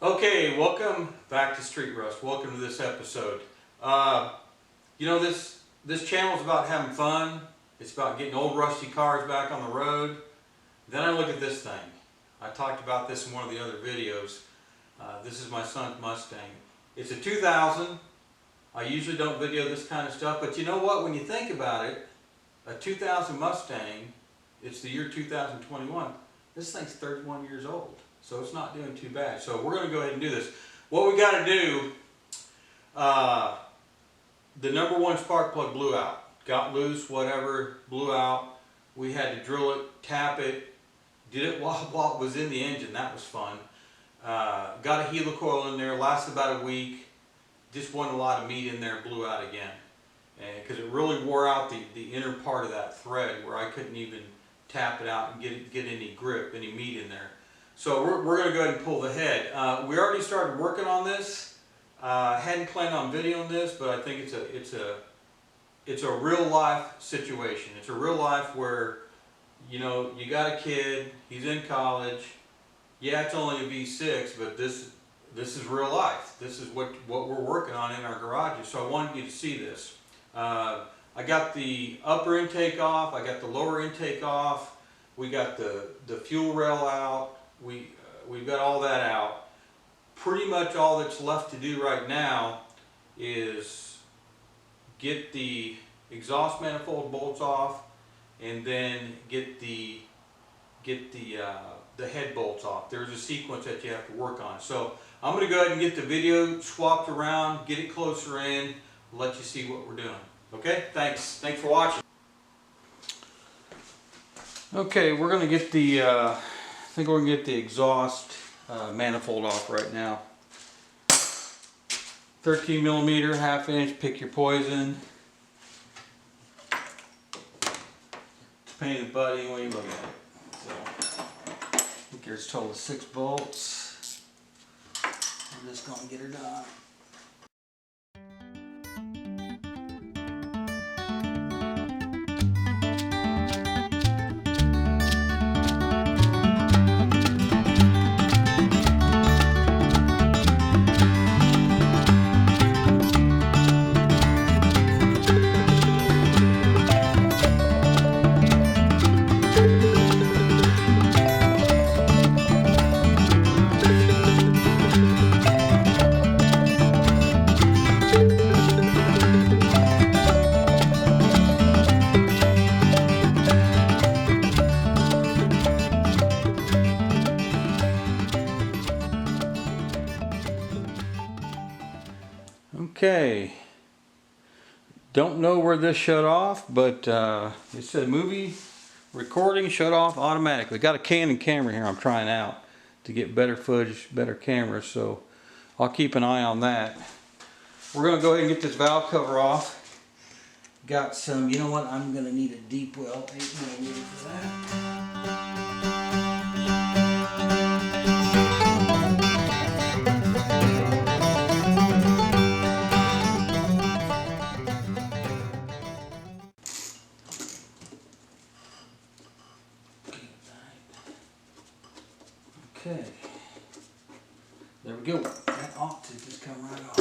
Okay, welcome back to Street Rust. Welcome to this episode. This channel is about having fun. It's about getting old rusty cars back on the road. Then I look at this thing. I talked about this in one of the other videos. This is my son's Mustang. It's a 2000. I usually don't video this kind of stuff, but you know what? When you think about it, a 2000 Mustang, it's the year 2021. This thing's 31 years old. So it's not doing too bad. So we're going to go ahead and do this. What we got to do, the number one spark plug blew out. Got loose, whatever, blew out. We had to drill it, tap it, did it while it was in the engine. That was fun. Got a helicoil in there, lasted about a week. Just wasn't a lot of meat in there, blew out again. Because it really wore out the inner part of that thread where I couldn't even tap it out and get any grip, any meat in there. So we're going to go ahead and pull the head. We already started working on this. Hadn't planned on videoing this, but I think it's a real life situation. It's a real life where, you know, you got a kid, he's in college. Yeah, it's only a V6, but this is real life. This is what we're working on in our garages. So I wanted you to see this. I got the upper intake off. I got the lower intake off. We got the fuel rail out. We've got all that out. Pretty much all that's left to do right now is get the exhaust manifold bolts off, and then get the head bolts off. There's a sequence that you have to work on. So I'm going to go ahead and get the video swapped around, get it closer in, let you see what we're doing. Okay, thanks for watching. Okay, we're going to get the I think we're going to get the exhaust manifold off right now. 13 millimeter, half inch, pick your poison. It's a pain in the butt any way you look at it. So, I think there's a total of 6 bolts. I'm just going to get her done. Okay, don't know where this shut off, but it said movie recording shut off automatically. Got a Canon camera here I'm trying out to get better footage, better camera, so I'll keep an eye on that. We're going to go ahead and get this valve cover off. Got some, you know what, I'm going to need a deep well 8mm for that. Okay, there we go. That ought to just come right off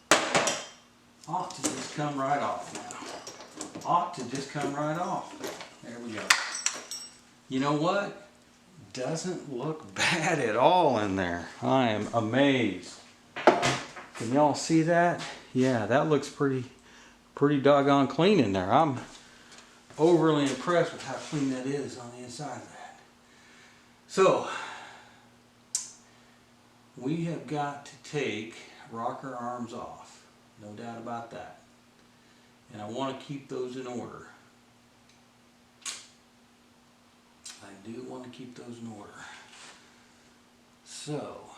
now. Ought to just come right off now. Ought to just come right off. There we go. You know what? Doesn't look bad at all in there. I am amazed. Can y'all see that? Yeah, that looks pretty doggone clean in there. I'm overly impressed with how clean that is on the inside of that. So, we have got to take rocker arms off, no doubt about that. And I want to keep those in order. I do want to keep those in order. So,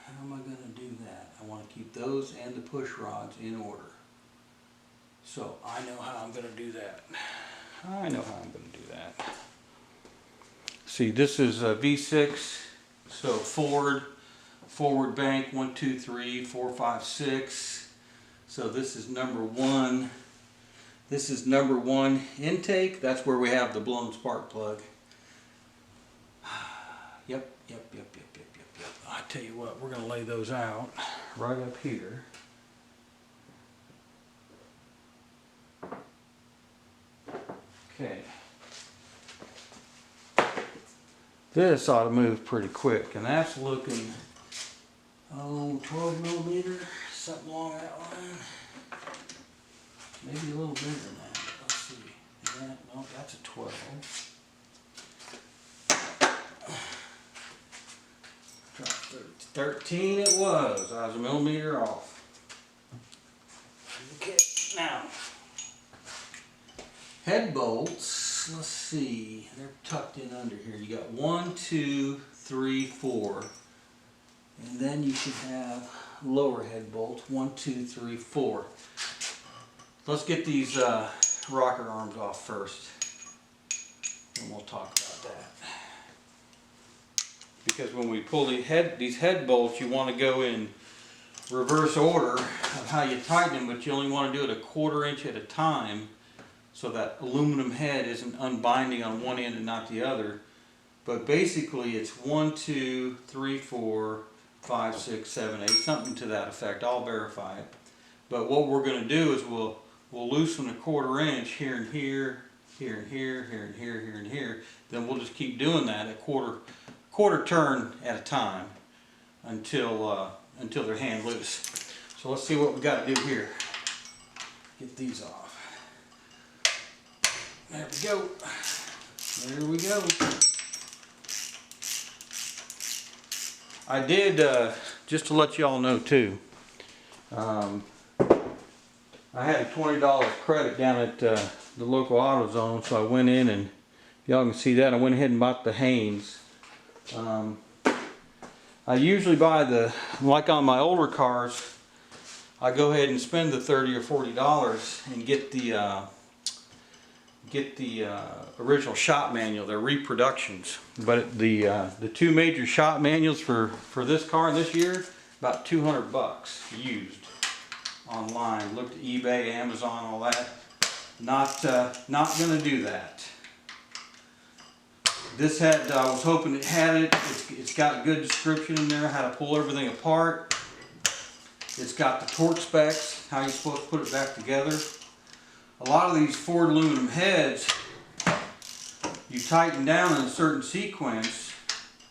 how am I going to do that? I want to keep those and the push rods in order. So, I know how I'm going to do that. I know how I'm going to do that. See, this is a V6, so forward bank 1, 2, 3, 4, 5, 6. So this is number 1. This is number 1 intake. That's where we have the blown spark plug. Yep. I tell you what, we're going to lay those out right up here. Okay. This ought to move pretty quick, and that's looking, 12 millimeter, something along that line. Maybe a little bigger than that. Let's see. Yeah, no, that's a 12. Drop 13 it was. I was a millimeter off. Okay, now head bolts. Let's see. They're tucked in under here. You got 1, 2, 3, 4, and then you should have lower head bolts. 1, 2, 3, 4. Let's get these rocker arms off first, and we'll talk about that. Because when we pull these head bolts, you want to go in reverse order of how you tighten them, but you only want to do it a 1/4 inch at a time, so that aluminum head isn't unbinding on one end and not the other. But basically it's 1, 2, 3, 4, 5, 6, 7, 8, something to that effect. I'll verify it. But what we're going to do is we'll loosen a 1/4 inch here and here, here and here, here and here, here and here. Then we'll just keep doing that at quarter turn at a time until they're hand loose. So let's see what we got to do here. Get these off. There we go. There we go. I did, just to let y'all know too, I had a $20 credit down at the local AutoZone, so I went in and y'all can see that. I went ahead and bought the Haynes. I usually buy like on my older cars, I go ahead and spend the $30 or $40 and get the original shop manual. They're reproductions, but the two major shop manuals for this car this year, about 200 bucks used online. Looked at eBay, Amazon, all that. Not gonna do that. This had, I was hoping it had it. It's got a good description in there, how to pull everything apart. It's got the torque specs, how you're supposed to put it back together. A lot of these Ford aluminum heads, you tighten down in a certain sequence,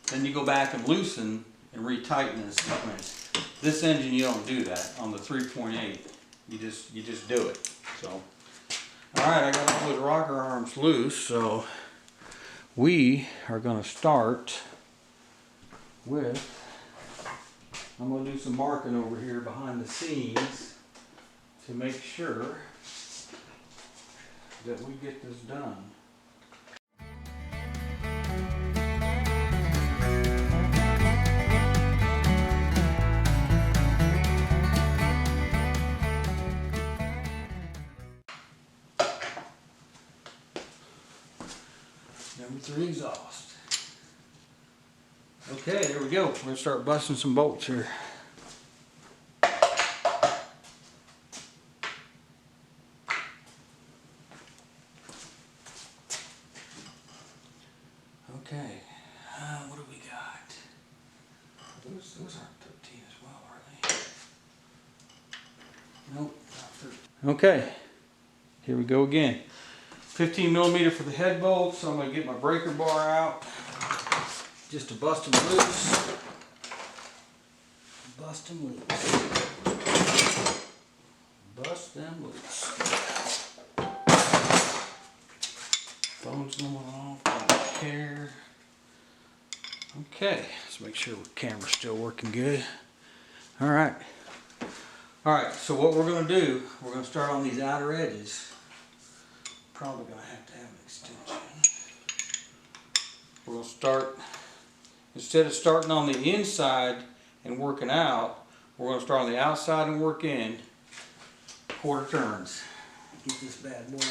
then you go back and loosen and retighten in a sequence. This engine, you don't do that on the 3.8. You just do it. So, all right, I got all those rocker arms loose, so we are going to start with, I'm going to do some marking over here behind the scenes to make sure that we get this done. Number 3 exhaust. Okay, there we go. We're going to start busting some bolts here. Okay, what do we got? Those aren't 13 as well, are they? Nope, not 13. Okay, here we go again. 15 millimeter for the head bolts, so I'm going to get my breaker bar out just to bust them loose. Bust them loose. Bust them loose. Phone's going off, don't care. Okay, let's make sure the camera's still working good. Alright. Alright, so what we're going to do, we're going to start on these outer edges. Probably going to have an extension. We're going to start, instead of starting on the inside and working out, we're going to start on the outside and work in 1/4 turns. Get this bad boy.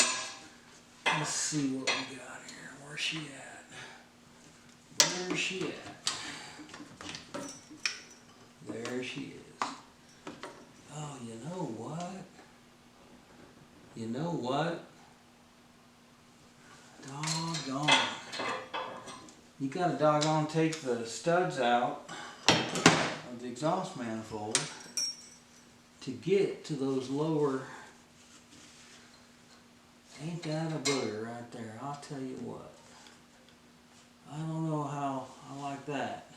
Let's see what we got here. Where's she at? Where's she at? There she is. Oh, you know what? You know what? Doggone. You gotta doggone take the studs out of the exhaust manifold to get to those lower. Ain't that a booger right there? I'll tell you what. I don't know how I like that.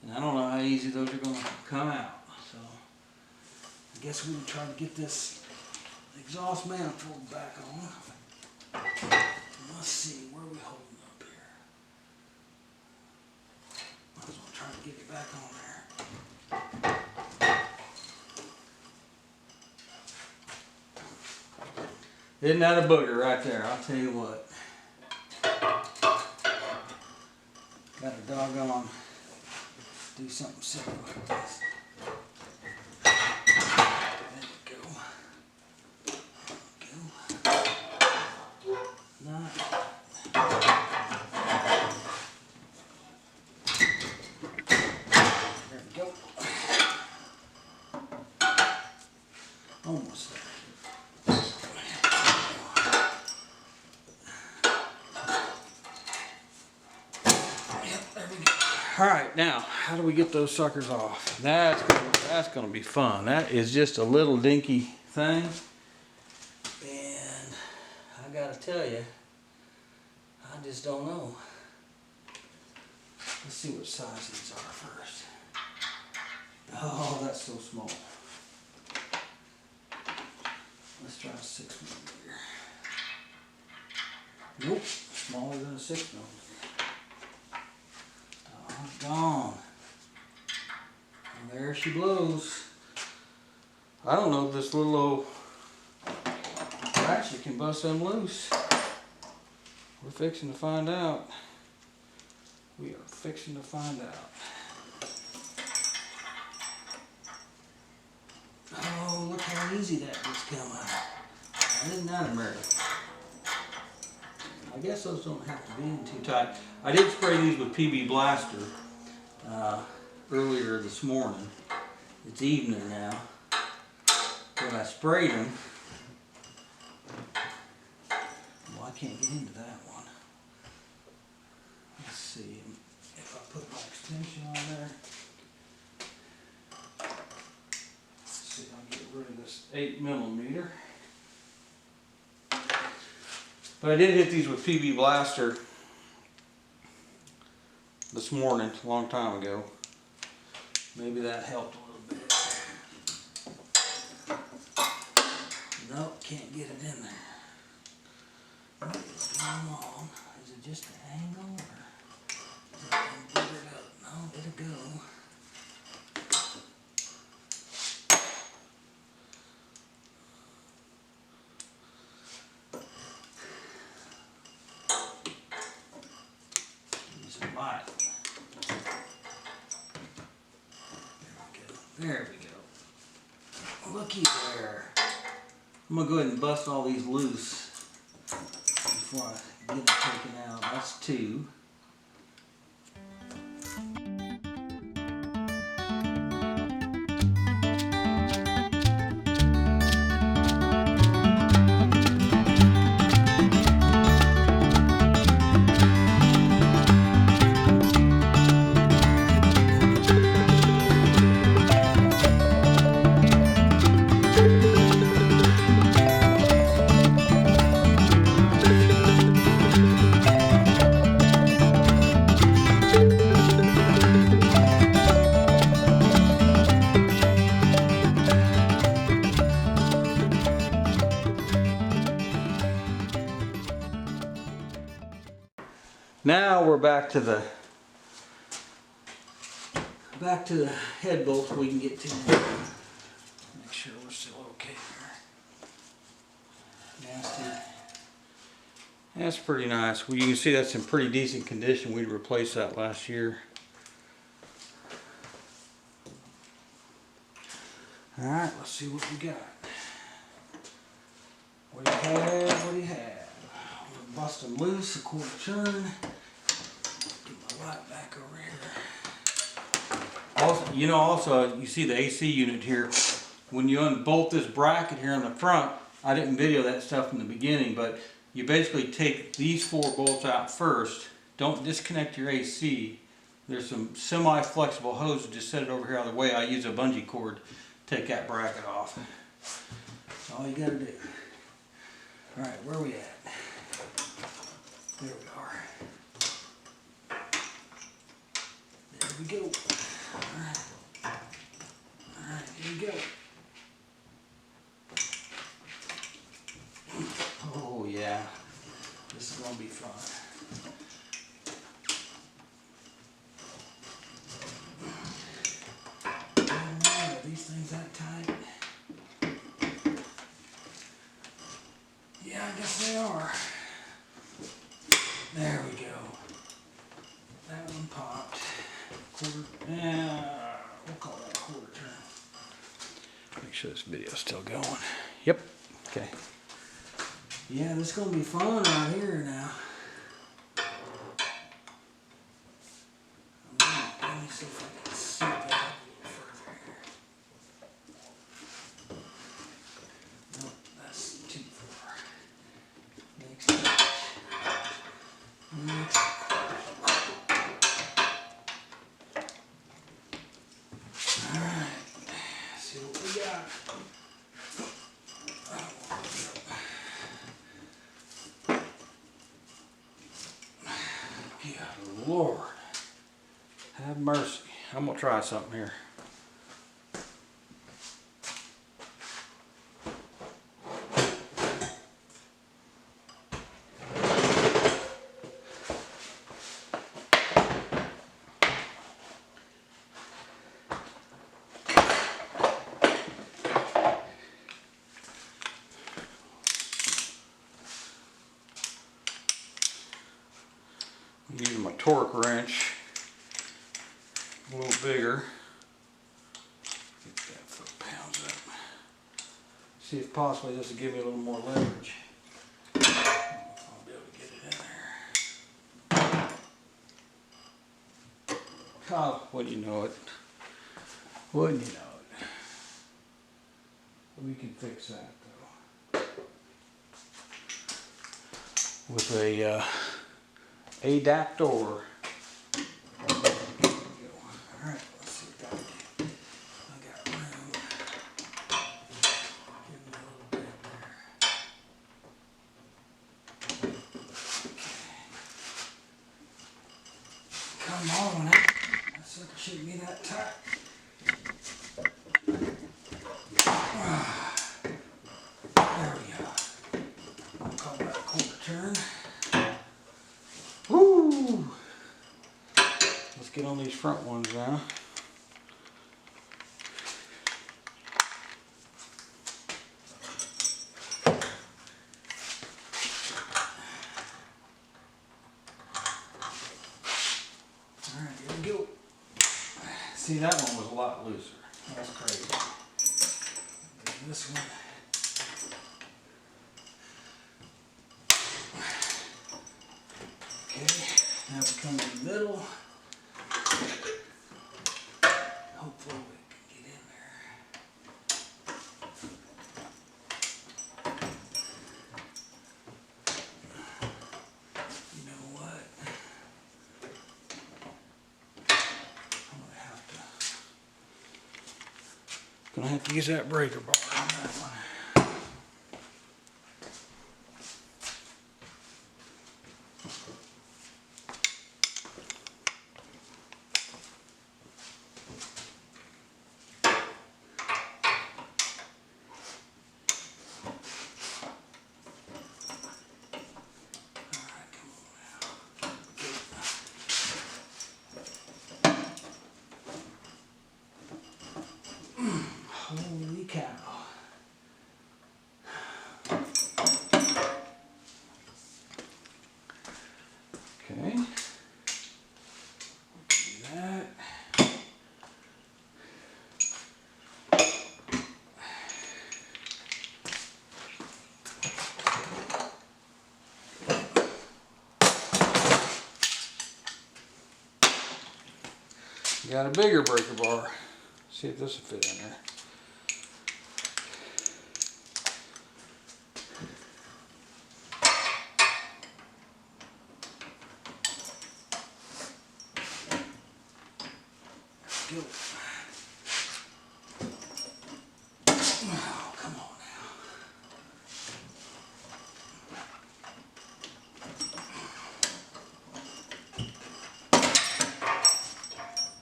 And I don't know how easy those are going to come out. So I guess we can try to get this exhaust manifold back on. Let's see, where are we holding up here? Might as well try to get it back on there. Isn't that a booger right there? I'll tell you what. Got a doggone do something simple like this. There we go. Not. There we go. Almost there. Alright, now, how do we get those suckers off? That's gonna be fun. That is just a little dinky thing. And I gotta tell you, I just don't know. Let's see what size these are first. Oh, that's so small. Let's try a 6mm. Nope, smaller than a 6mm. Gone. And there she blows. I don't know if this little old ratchet can bust them loose. We're fixing to find out. We are fixing to find out. Oh, look how easy that just come out. Isn't that American? I guess those don't have to be in too tight. I did spray these with PB Blaster earlier this morning. It's evening now. But I sprayed them. Well, I can't get into that one. Let's see if I put my extension on there. Let's see, I'll get rid of this 8mm. But I did hit these with PB Blaster this morning, a long time ago. Maybe that helped a little bit. Nope, can't get it in there. It's going on. Is it just the angle or get it up? No, it'll go. Light. There we go. Looky there. I'm going to go ahead and bust all these loose before I get them taken out. That's 2. Now we're back to the head bolts we can get to. Make sure we're still okay there. Nasty. That's pretty nice. Well, you can see that's in pretty decent condition. We replaced that last year. Alright, let's see what we got. What do you have? What do you have? Bust them loose, a 1/4 turn. Get my light back over here. Also, you see the AC unit here. When you unbolt this bracket here on the front, I didn't video that stuff in the beginning, but you basically take these 4 bolts out first. Don't disconnect your AC. There's some semi-flexible hose. Just set it over here out of the way. I use a bungee cord to take that bracket off. That's all you gotta do. All right, where are we at? There we are. There we go. All right. All right, here we go. Oh yeah, this is gonna be fun. Are these things that tight? Yeah, I guess they are. There we go. That one popped. Quarter. Yeah, we'll call that a quarter turn. Make sure this video's still going. Yep. Okay. Yeah, this is gonna be fun right here now. Let me see if I can see that a little further here. Nope, that's too far. Next touch. Next. Alright. See what we got. Good Lord. Have mercy. I'm gonna try something here. I'm using my torque wrench. A little bigger. Get that 4 pounds up. See if possibly this will give me a little more leverage. I'll be able to get it in there. Oh, wouldn't you know it? Wouldn't you know it? We can fix that though. With a adapter. Alright, let's see what I can do. I got room. Give me a little bit there. Okay. Come on, that sucker shouldn't be that tight. There we go. I'll call that a quarter turn. Woo! Let's get on these front ones now. Alright, here we go. See, that one was a lot looser. That's crazy. This one. Okay, now we come in the middle. Hopefully we can get in there. You know what? I'm gonna have to use that breaker bar on that one. Holy cow. Okay. Do that. Got a bigger breaker bar. See if this will fit in there. go. Oh, come on now.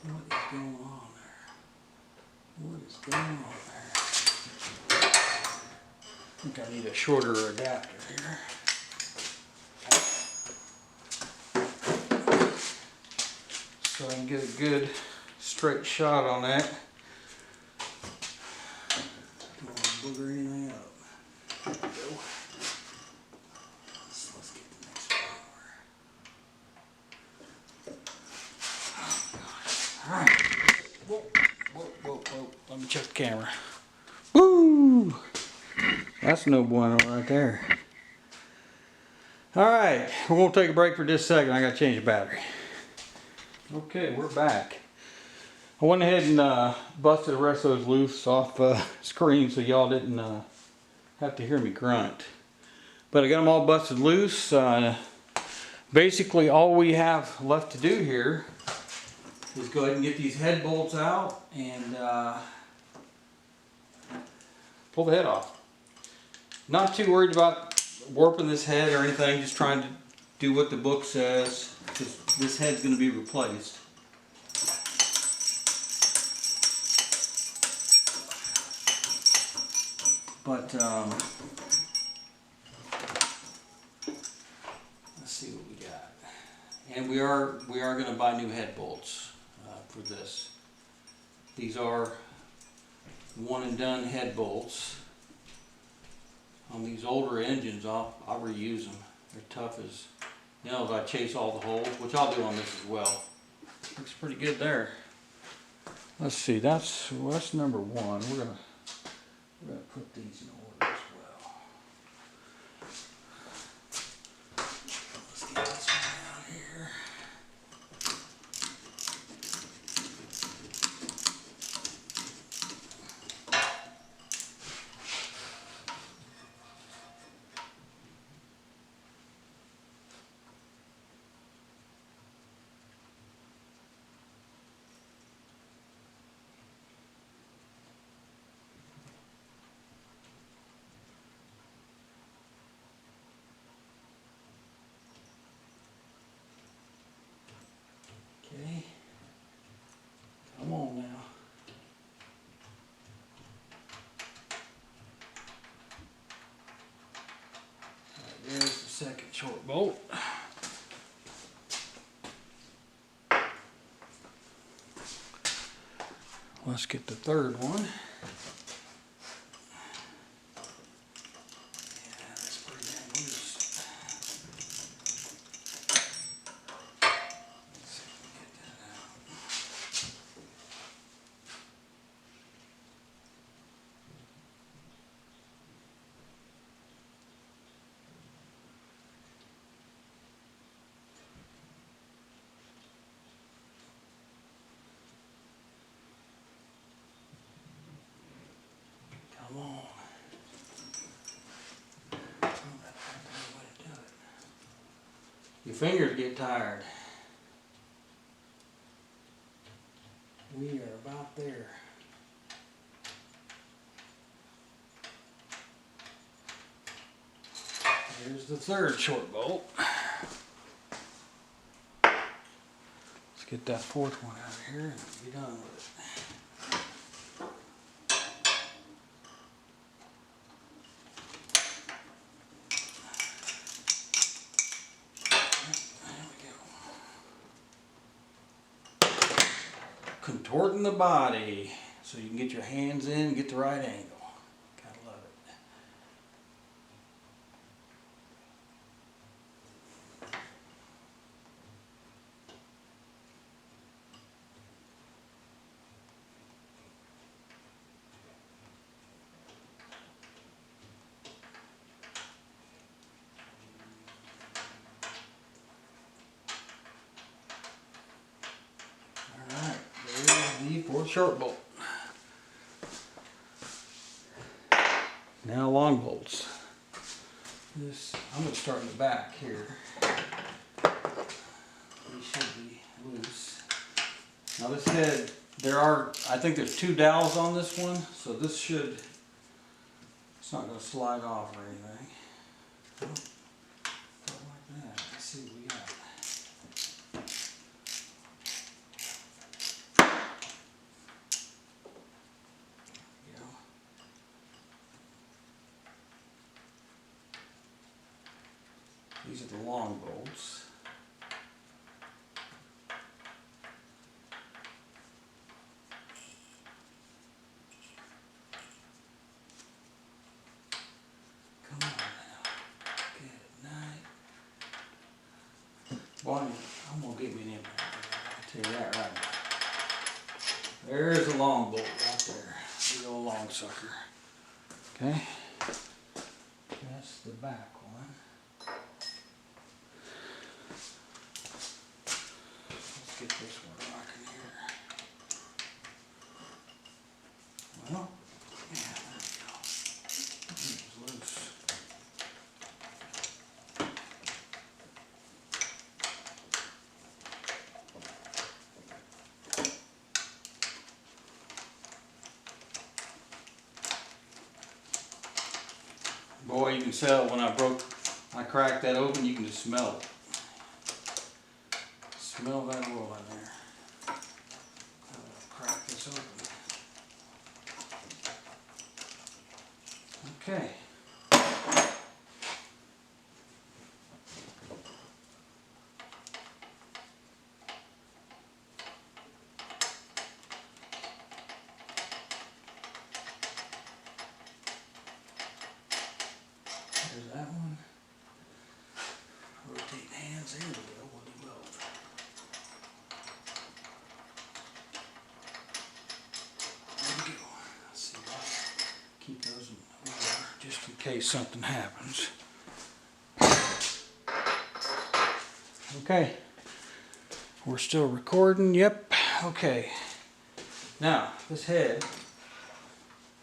What is going on there? What is going on there? I think I need a shorter adapter here. So I can get a good straight shot on that. Don't want to booger anything up. There we go. Let's get the next one over. Alright. Whoa, whoa, whoa, whoa. Let me check the camera. Woo! That's no bueno right there. Alright, we're going to take a break for just a second. I got to change the battery. Okay, we're back. I went ahead and busted the rest of those loose off screen so y'all didn't have to hear me grunt. But I got them all busted loose. Basically all we have left to do here is go ahead and get these head bolts out and pull the head off. Not too worried about warping this head or anything, just trying to do what the book says, because this head's going to be replaced. But let's see what we got. And we are going to buy new head bolts for this. These are one and done head bolts. On these older engines, I'll reuse them. They're tough as nails. I chase all the holes, which I'll do on this as well. Looks pretty good there. Let's see, that's number one. We're gonna put these in order as well. Let's get this one out here. Okay, come on now. Alright, there's the second short bolt. Let's get the third one. Yeah, that's pretty dang loose. Let's see if we can get that out. Come on. Oh, that's not the way to do it. Your fingers get tired. We are about there. Here's the third short bolt. Let's get that fourth one out of here and be done with it. Contorting the body so you can get your hands in and get the right angle. Gotta love it. Alright, there's the fourth short bolt. Now long bolts. This, I'm going to start in the back here. These should be loose. Now this head I think there's 2 dowels on this one, so this should, it's not going to slide off or anything. Oh, like that. Let's see what we got. These are the long bolts. Come on now. Good night. Boy, I'm going to get me an impact. I'll tell you that right now. There's a long bolt right there. Big old long sucker. Okay. That's the back one. Let's get this one rocking here. Well, yeah, there we go. It's loose. Boy, you can tell when I cracked that open, you can just smell it. Smell that oil in there. I'll crack this open. Okay. There's that one. Rotate hands. There we go. We'll do both. There we go. Let's see. I'll keep those in order just in case something happens. Okay. We're still recording. Yep. Okay. Now, this head,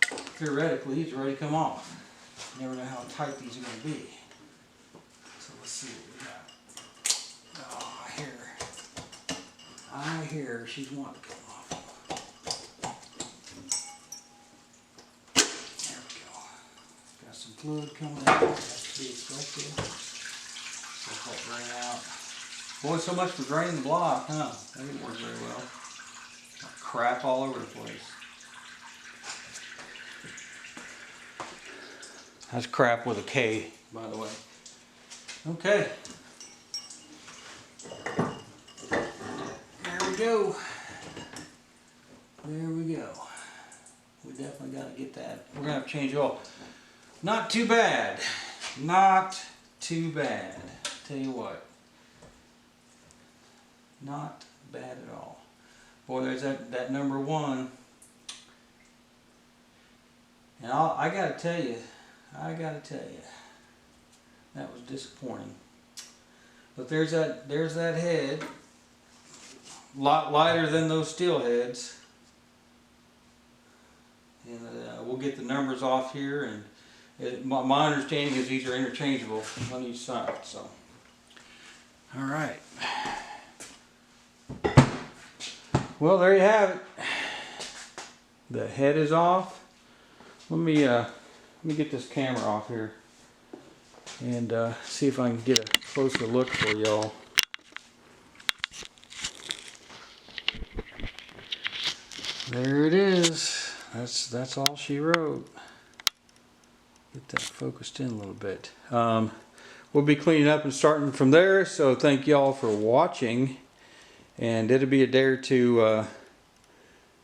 theoretically, is ready to come off. You never know how tight these are going to be. So let's see what we got. Oh, I hear she's wanting to come off. There we go. Got some fluid coming out. That's to be expected. Let that drain out. Boy, so much for draining the block, huh? That didn't work very well. Crap all over the place. That's crap with a K, by the way. Okay. There we go. There we go. We definitely got to get that. We're going to have to change oil. Not too bad. Not too bad. Tell you what. Not bad at all. Boy, there's that number 1. And I got to tell you, that was disappointing. But there's that head, a lot lighter than those steel heads. And we'll get the numbers off here, and my understanding is these are interchangeable on each side. So, all right. Well, there you have it. The head is off. Let me get this camera off here and see if I can get a closer look for y'all. There it is. That's all she wrote. Get that focused in a little bit. We'll be cleaning up and starting from there. So thank y'all for watching. And it'll be a day or two.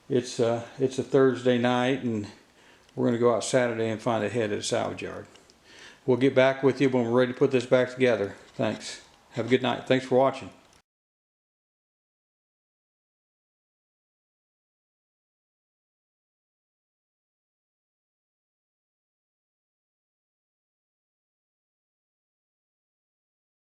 It's a Thursday night, and we're going to go out Saturday and find a head at a salvage yard. We'll get back with you when we're ready to put this back together. Thanks. Have a good night. Thanks for watching.